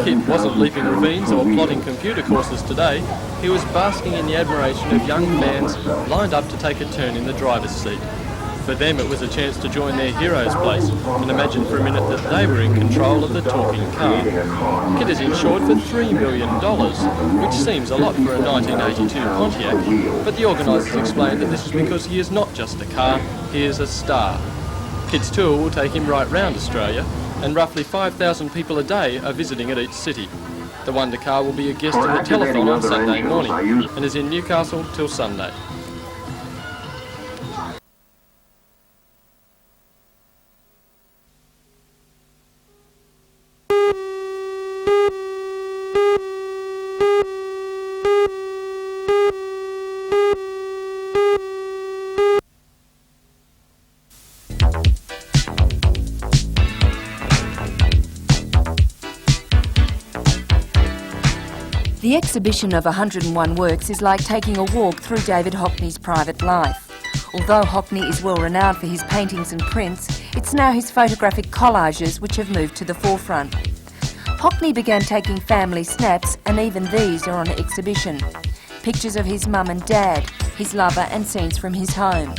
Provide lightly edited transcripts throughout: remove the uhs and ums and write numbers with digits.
Kit wasn't leaping ravines or plotting computer courses today. He was basking in the admiration of young fans lined up to take a turn in the driver's seat. For them it was a chance to join their hero's place and imagine for a minute that they were in control of the talking car. Kit is insured for $3 million, which seems a lot for a 1982 Pontiac, but the organisers explained that this is because he is not just a car, he is a star. Kit's tour will take him right round Australia, and roughly 5,000 people a day are visiting at each city. The Wonder Car will be a guest of the telethon on Sunday morning and is in Newcastle till Sunday. The exhibition of 101 works is like taking a walk through David Hockney's private life. Although Hockney is well renowned for his paintings and prints, it's now his photographic collages which have moved to the forefront. Hockney began taking family snaps, and even these are on exhibition. Pictures of his mum and dad, his lover, and scenes from his home.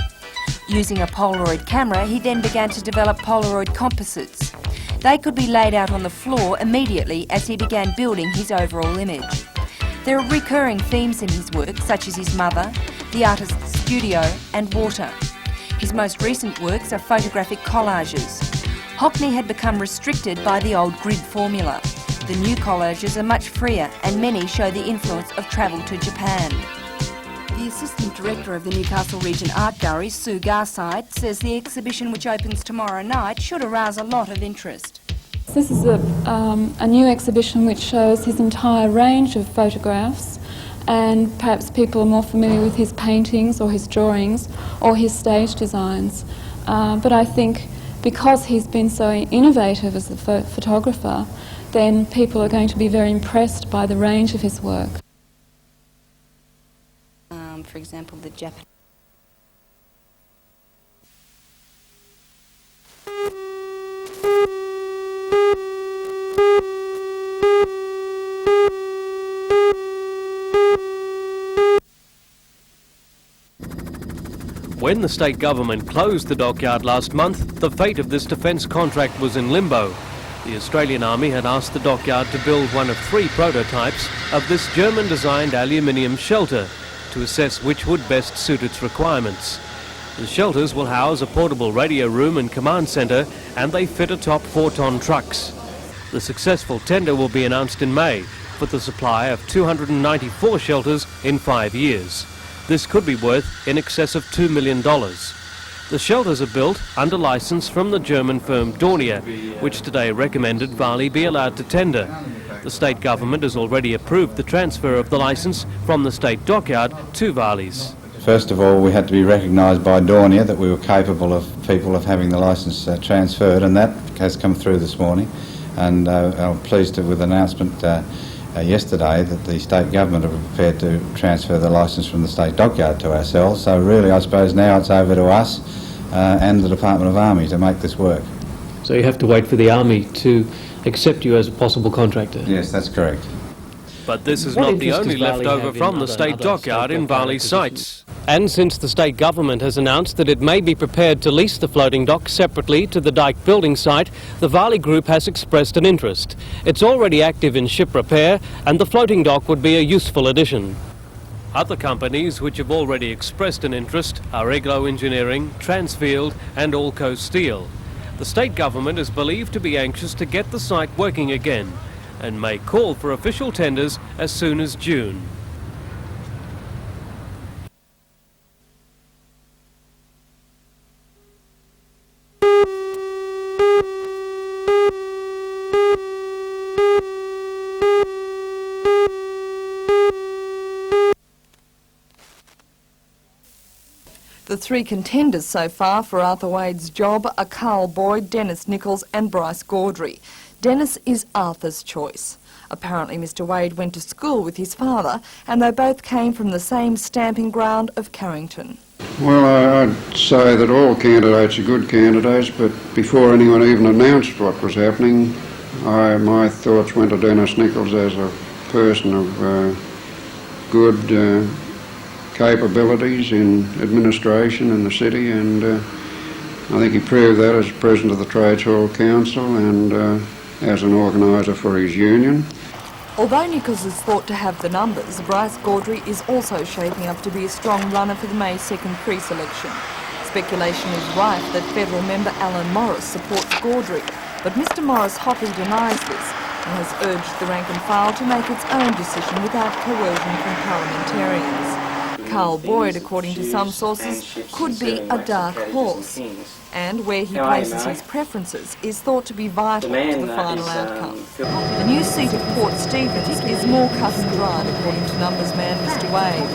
Using a Polaroid camera, he then began to develop Polaroid composites. They could be laid out on the floor immediately as he began building his overall image. There are recurring themes in his work, such as his mother, the artist's studio, and water. His most recent works are photographic collages. Hockney had become restricted by the old grid formula. The new collages are much freer, and many show the influence of travel to Japan. The Assistant Director of the Newcastle Region Art Gallery, Sue Garside, says the exhibition, which opens tomorrow night, should arouse a lot of interest. This is a new exhibition which shows his entire range of photographs, and perhaps people are more familiar with his paintings or his drawings or his stage designs. But I think because he's been so innovative as a photographer, then people are going to be very impressed by the range of his work. For example, the Japanese. When the state government closed the dockyard last month, the fate of this defence contract was in limbo. The Australian Army had asked the dockyard to build one of 3 prototypes of this German-designed aluminium shelter to assess which would best suit its requirements. The shelters will house a portable radio room and command centre, and they fit atop 4-ton trucks. The successful tender will be announced in May for the supply of 294 shelters in 5 years. This could be worth in excess of $2 million. The shelters are built under licence from the German firm Dornier, which today recommended Varley be allowed to tender. The state government has already approved the transfer of the licence from the state dockyard to Varley's. First of all, we had to be recognised by Dornier that we were capable of having the licence transferred, and that has come through this morning. And I'm pleased with the announcement yesterday that the state government are prepared to transfer the licence from the state dockyard to ourselves. So really, I suppose now it's over to us and the Department of Army to make this work. So you have to wait for the Army to accept you as a possible contractor? Yes, that's correct. But this is not the only leftover from the state dockyard in Varley's sites. And since the state government has announced that it may be prepared to lease the floating dock separately to the Dyke building site, the Varley Group has expressed an interest. It's already active in ship repair, and the floating dock would be a useful addition. Other companies which have already expressed an interest are Eglo Engineering, Transfield and Allco Steel. The state government is believed to be anxious to get the site working again and may call for official tenders as soon as June. The 3 contenders so far for Arthur Wade's job are Carl Boyd, Dennis Nichols and Bryce Gaudry. Dennis is Arthur's choice. Apparently Mr Wade went to school with his father, and they both came from the same stamping ground of Carrington. Well, I'd say that all candidates are good candidates, but before anyone even announced what was happening, My thoughts went to Dennis Nichols as a person of good capabilities in administration in the city, and I think he proved that as President of the Trades Hall Council and as an organiser for his union. Although Nichols is thought to have the numbers, Bryce Gaudry is also shaping up to be a strong runner for the May 2nd pre-selection. Speculation is rife that federal member Alan Morris supports Gaudry, but Mr Morris hotly denies this and has urged the rank and file to make its own decision without coercion from parliamentarians. Carl Boyd, according to some sources, could be a dark horse, and where he places his preferences is thought to be vital to the final outcome. The new seat of Port Stephens is more cut and dried, according to numbers man Mr Wade.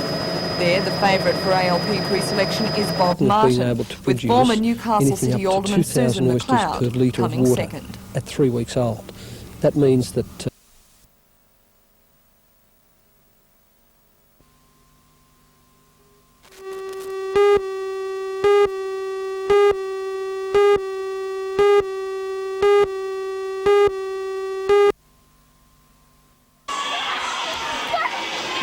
There, the favourite for ALP pre-selection is Bob Martin, with former Newcastle City Alderman Susan McLeod coming second. At 3 weeks old. That means that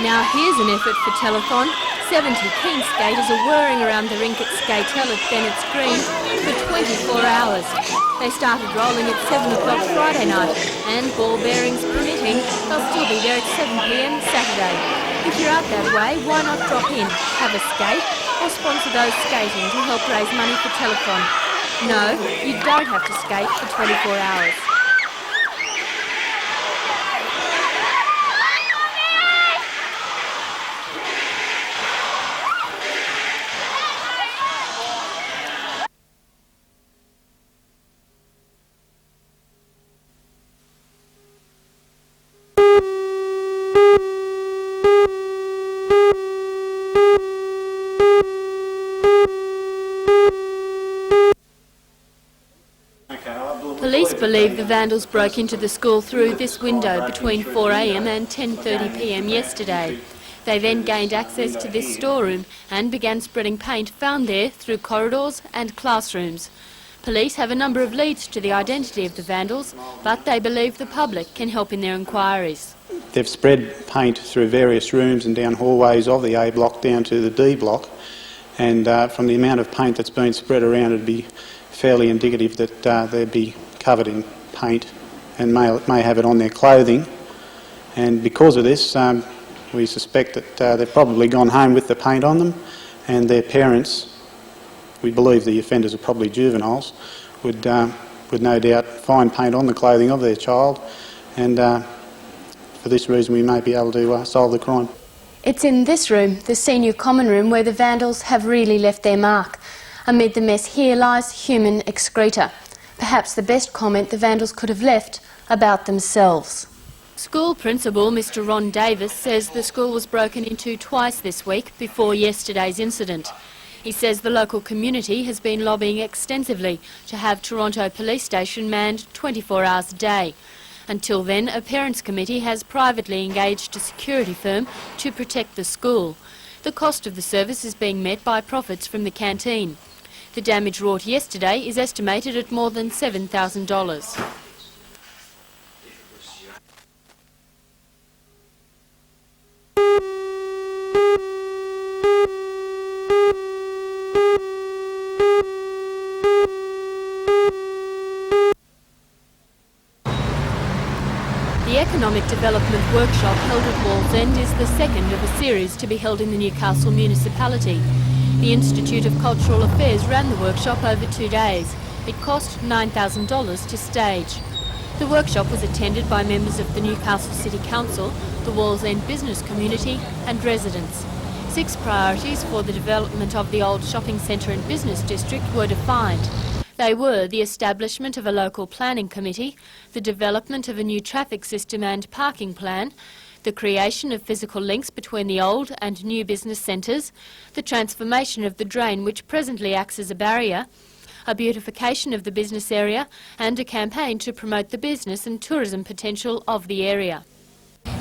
Now here's an effort for telethon. 70 keen skaters are whirring around the rink at Skatel at Bennett's Green for 24 hours. They started rolling at 7 o'clock Friday night, and ball bearings permitting, they'll still be there at 7 p.m. Saturday. If you're out that way, why not drop in, have a skate, or sponsor those skating to help raise money for telethon? No, you don't have to skate for 24 hours. Police believe the vandals broke into the school through this window between 4 a.m. and 10:30 p.m. yesterday. They then gained access to this storeroom and began spreading paint found there through corridors and classrooms. Police have a number of leads to the identity of the vandals, but they believe the public can help in their inquiries. They've spread paint through various rooms and down hallways of the A block down to the D block, and from the amount of paint that's been spread around, it'd be fairly indicative that they'd be covered in paint and may have it on their clothing. And because of this, we suspect that they've probably gone home with the paint on them, and their parents, we believe the offenders are probably juveniles, would no doubt find paint on the clothing of their child, and for this reason we may be able to solve the crime. It's in this room, the senior common room, where the vandals have really left their mark. Amid the mess here lies human excreta. Perhaps the best comment the vandals could have left about themselves. School principal Mr Ron Davis says the school was broken into twice this week before yesterday's incident. He says the local community has been lobbying extensively to have Toronto Police Station manned 24 hours a day. Until then, a parents' committee has privately engaged a security firm to protect the school. The cost of the service is being met by profits from the canteen. The damage wrought yesterday is estimated at more than $7,000. The Economic Development Workshop held at Wallsend is the second of a series to be held in the Newcastle municipality. The Institute of Cultural Affairs ran the workshop over 2 days. It cost $9,000 to stage. The workshop was attended by members of the Newcastle City Council, the Wallsend business community and residents. 6 priorities for the development of the old shopping centre and business district were defined. They were the establishment of a local planning committee, the development of a new traffic system and parking plan, the creation of physical links between the old and new business centres, the transformation of the drain which presently acts as a barrier, a beautification of the business area, and a campaign to promote the business and tourism potential of the area.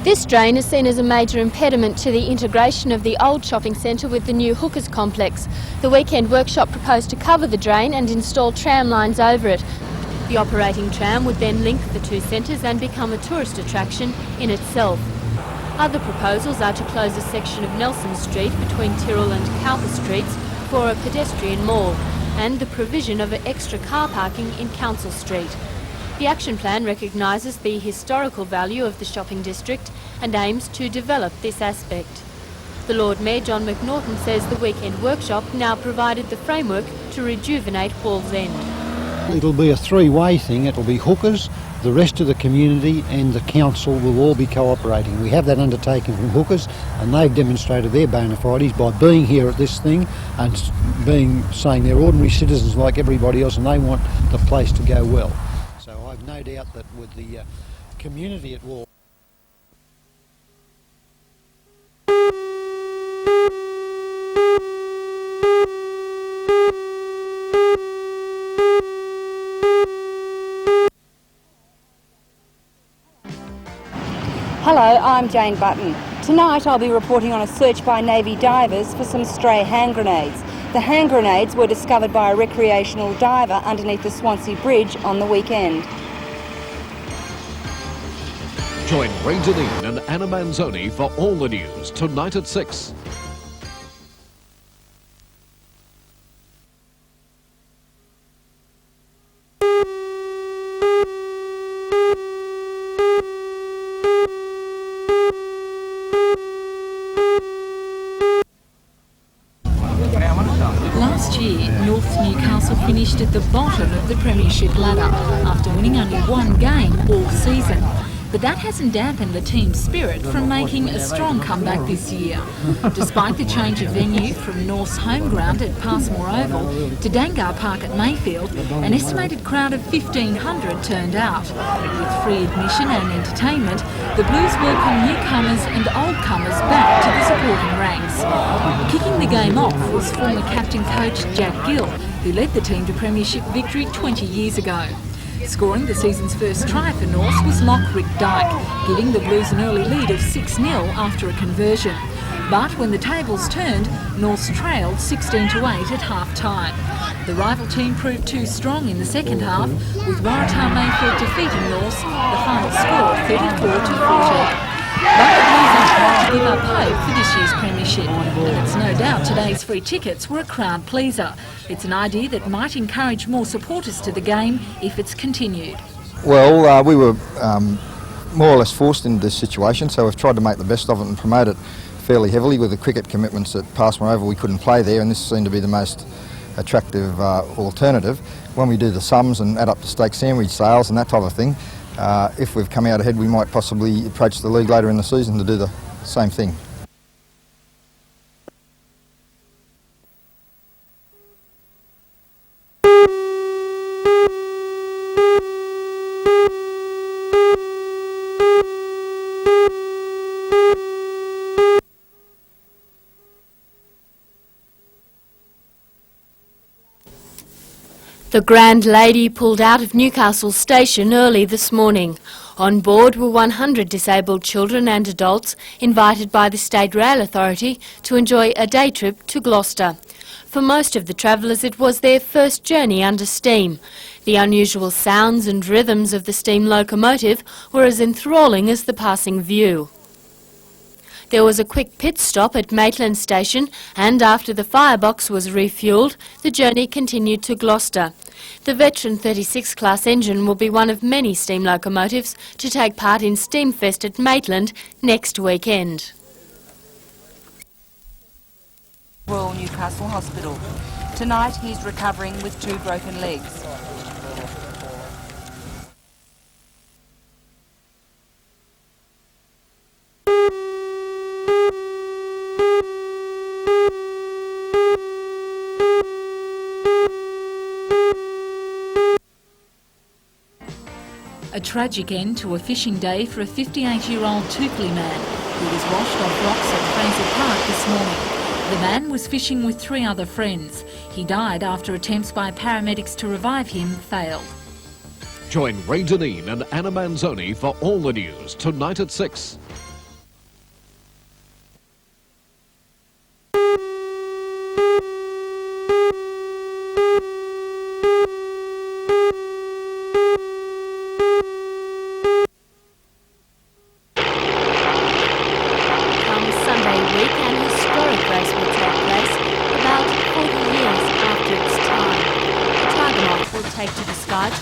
This drain is seen as a major impediment to the integration of the old shopping centre with the new Hookers complex. The weekend workshop proposed to cover the drain and install tram lines over it. The operating tram would then link the two centres and become a tourist attraction in itself. Other proposals are to close a section of Nelson Street between Tyrrell and Cowper Streets for a pedestrian mall, and the provision of extra car parking in Council Street. The action plan recognises the historical value of the shopping district and aims to develop this aspect. The Lord Mayor John McNaughton says the weekend workshop now provided the framework to rejuvenate Wallsend. It'll be a three-way thing. It'll be hookers, the rest of the community and the council will all be cooperating. We have that undertaken from hookers and they've demonstrated their bona fides by being here at this thing and saying they're ordinary citizens like everybody else and they want the place to go well. So I've no doubt that with the community at Wall. Hello, I'm Jane Button. Tonight I'll be reporting on a search by Navy divers for some stray hand grenades. The hand grenades were discovered by a recreational diver underneath the Swansea Bridge on the weekend. Join Ray Deneen and Anna Manzoni for all the news tonight at 6. Last year, North Newcastle finished at the bottom of the Premiership ladder after winning only one game all season. But that hasn't dampened the team's spirit from making a strong comeback this year. Despite the change of venue from North's home ground at Passmore Oval to Dangar Park at Mayfield, an estimated crowd of 1,500 turned out. With free admission and entertainment, the Blues welcome newcomers and oldcomers back to the supporting ranks. Kicking the game off was former captain coach Jack Gill, who led the team to Premiership victory 20 years ago. Scoring the season's first try for North was lock Rick Dyke, giving the Blues an early lead of 6-0 after a conversion. But when the tables turned, North trailed 16-8 at half-time. The rival team proved too strong in the second half, with Waratah Mayfield defeating North, the final score 34-14. But the Blues aren't about to give up hope for this year's premiership, and it's no doubt today's free tickets were a crowd pleaser. It's an idea that might encourage more supporters to the game if it's continued. Well, we were more or less forced into this situation, so we've tried to make the best of it and promote it fairly heavily. With the cricket commitments at Passmore Oval, we couldn't play there, and this seemed to be the most attractive alternative. When we do the sums and add up the steak sandwich sales and that type of thing, if we've come out ahead, we might possibly approach the league later in the season to do the same thing. The Grand Lady pulled out of Newcastle Station early this morning. On board were 100 disabled children and adults invited by the State Rail Authority to enjoy a day trip to Gloucester. For most of the travellers it was their first journey under steam. The unusual sounds and rhythms of the steam locomotive were as enthralling as the passing view. There was a quick pit stop at Maitland Station, and after the firebox was refuelled, the journey continued to Gloucester. The Veteran 36 class engine will be one of many steam locomotives to take part in Steamfest at Maitland next weekend. Royal Newcastle Hospital. Tonight he's recovering with 2 broken legs. A tragic end to a fishing day for a 58-year-old Tukley man who was washed off rocks at Fraser Park this morning. The man was fishing with 3 other friends. He died after attempts by paramedics to revive him failed. Join Ray Deneen and Anna Manzoni for all the news tonight at 6.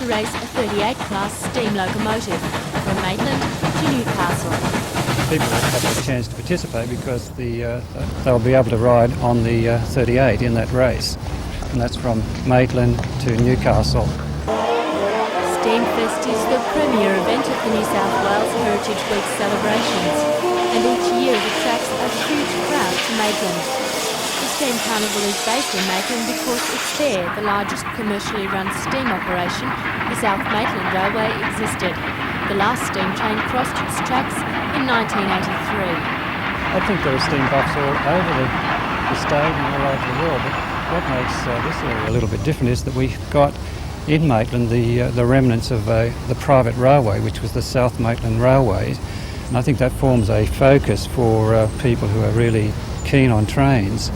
to race a 38 class steam locomotive from Maitland to Newcastle. People won't have the chance to participate because they'll be able to ride on the 38 in that race, and that's from Maitland to Newcastle. Steamfest is the premier event of the New South Wales Heritage Week celebrations, and each year it attracts a huge crowd to Maitland. The Steam Carnival is based in Maitland because it's there the largest commercially run steam operation, the South Maitland Railway, existed. The last steam train crossed its tracks in 1983. I think there are steam buffs all over the state and all over the world, but what makes this area a little bit different is that we've got in Maitland the remnants of the private railway, which was the South Maitland Railway, and I think that forms a focus for people who are really keen on trains.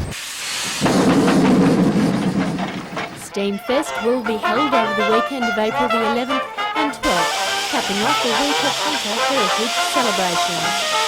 Steamfest will be held over the weekend of April the 11th and 12th, capping off a week of Hunter Heritage celebrations.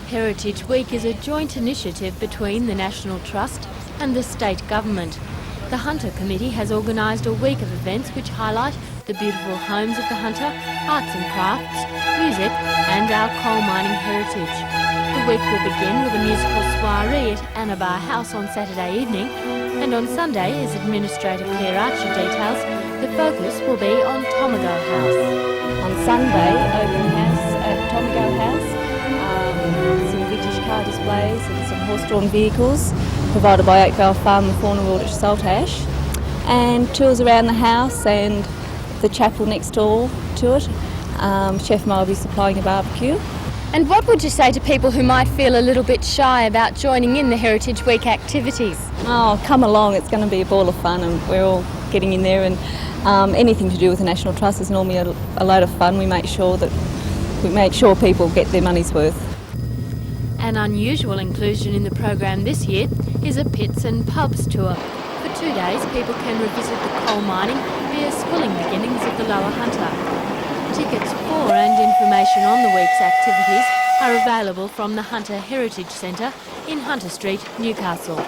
Heritage Week is a joint initiative between the National Trust and the state government. The Hunter Committee has organised a week of events which highlight the beautiful homes of the Hunter, arts and crafts, music and our coal mining heritage. The week will begin with a musical soiree at Anabar House on Saturday evening, and on Sunday, as Administrator Claire Archer details, the focus will be on Tomago House. On Sunday, open house at Tomago House. Some vintage car displays and some horse-drawn vehicles provided by Oakvale Farm and Fauna World at Saltash, and tours around the house and the chapel next door to it. Chef Mo will be supplying a barbecue. And what would you say to people who might feel a little bit shy about joining in the Heritage Week activities? Oh, come along, it's going to be a ball of fun and we're all getting in there, and anything to do with the National Trust is normally a load of fun. We make sure people get their money's worth. An unusual inclusion in the program this year is a pits and pubs tour. For 2 days, people can revisit the coal mining via schooling beginnings of the Lower Hunter. Tickets for and information on the week's activities are available from the Hunter Heritage Centre in Hunter Street, Newcastle.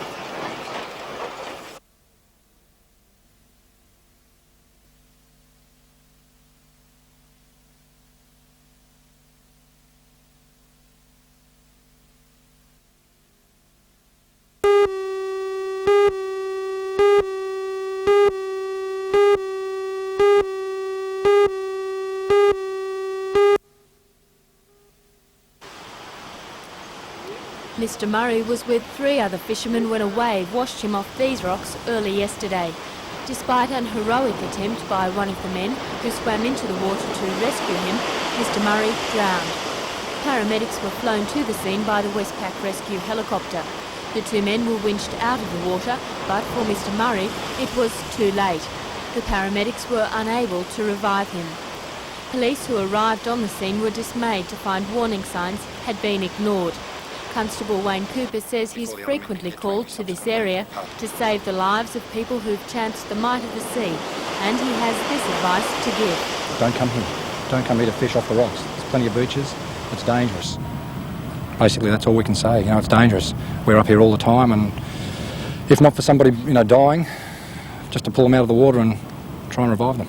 Mr Murray was with 3 other fishermen when a wave washed him off these rocks early yesterday. Despite an heroic attempt by one of the men who swam into the water to rescue him, Mr Murray drowned. Paramedics were flown to the scene by the Westpac rescue helicopter. The 2 men were winched out of the water, but for Mr Murray it was too late. The paramedics were unable to revive him. Police who arrived on the scene were dismayed to find warning signs had been ignored. Constable Wayne Cooper says he's frequently called to this area to save the lives of people who've chanced the might of the sea, and he has this advice to give. Don't come here. Don't come here to fish off the rocks. There's plenty of beaches. It's dangerous. Basically, that's all we can say. It's dangerous. We're up here all the time, and if not for somebody, dying, just to pull them out of the water and try and revive them.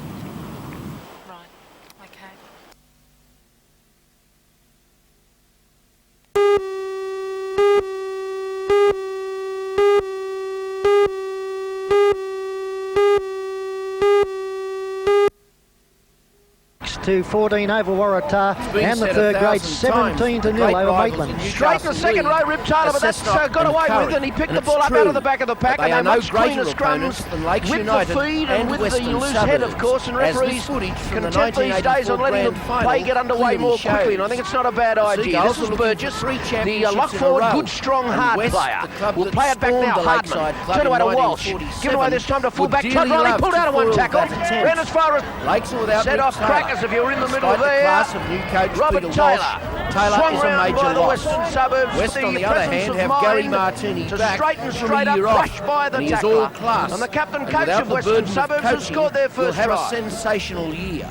to 14 over Waratah, and the third grade 17 to 0 over Maitland. Straight in the second row, Rip Taylor, but that's got away with, and he picked the ball up out of the back of the pack, and they're much cleaner scrums with the feed and with the loose head, of course, and referees content these days on letting the play get underway more quickly, and I think it's not a bad idea. This is Burgess, the lock forward, good, strong, hard player. We'll play it back now. Hardman, turn away to Walsh, given away this time to full-back. Todd Riley pulled out of one tackle, ran as far as set off crackers if you're in the middle there. Robert Taylor swung round by the western suburbs. West, on the other hand, have Gary Martini to back straight and straight up, crushed by the tackler. And the captain coach of Western Suburbs has scored their first try. Will have a sensational year.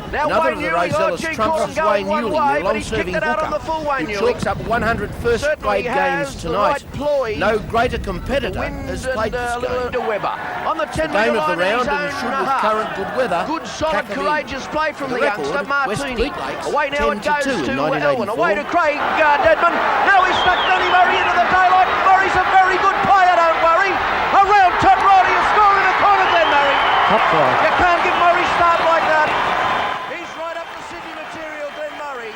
Now Another Wayne of the Rosellas trumps is Wayne one Ewing, way, the but he's kicked long-serving it out on the hooker, full Wayne who Ewing. chalks up 100 first-grade games tonight. No greater competitor has played this game. To Webber. On the 10 game metre of the line, round, and should with current good weather. Good, solid, courageous play from the youngster, Martini. Lakes, away now it goes 10-2 to in Elwyn. 1984. Away to Craig Deadman. Now he's stuck Danny Murray into the daylight. Murray's a very good player, don't worry. Around Todd Riley, a score in the corner, Glenn Murray. Top try. You can't give Murray start like that. He's right up the Sydney material, Glenn Murray.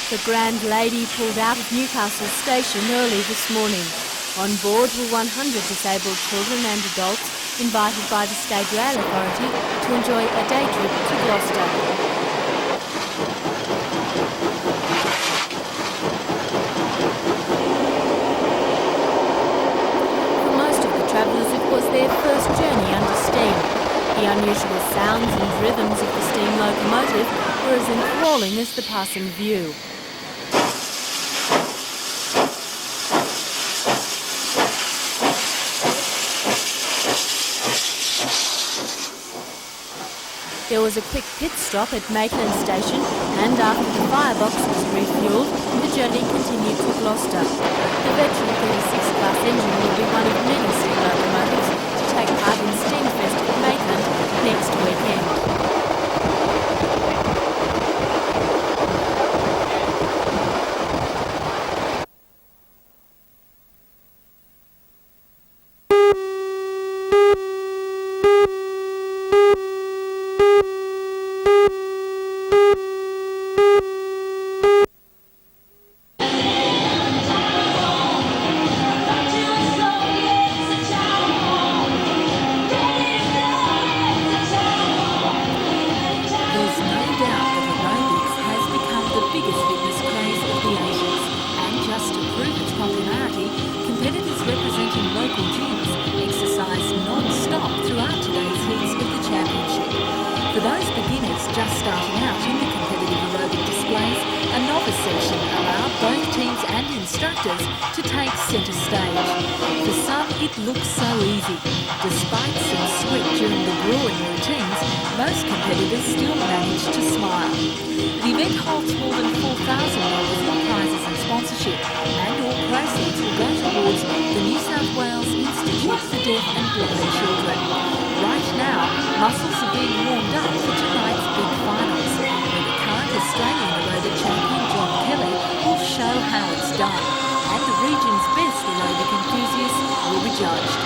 The Grand Lady pulled out of Newcastle Station early this morning. On board were 100 disabled children and adults invited by the State Rail Authority to enjoy a day trip to Gloucester. For most of the travellers, it was their first journey under steam. The unusual sounds and rhythms of the steam locomotive were as enthralling as the passing view. There was a quick pit stop at Maitland Station, and after the firebox was refuelled, the journey continued to Gloucester. The veteran 36-class engine will be one of many steam locomotives to take part in Steamfest at Maitland next weekend. For those beginners just starting out in the competitive aerobic displays, a novice section allowed both teams and instructors to take centre stage. For some, it looks so easy. Despite some sweat during the gruelling routines, most competitors still manage to smile. The event holds more than $4,000 in prizes and sponsorship, and all proceeds will go towards the New South Wales Institute for Deaf and Blind Children. Right now, muscles are being warmed up for tonight's big finals, where the current Australian aerobic champion John Kelly will show how it's done, and the region's best aerobic enthusiasts will be judged.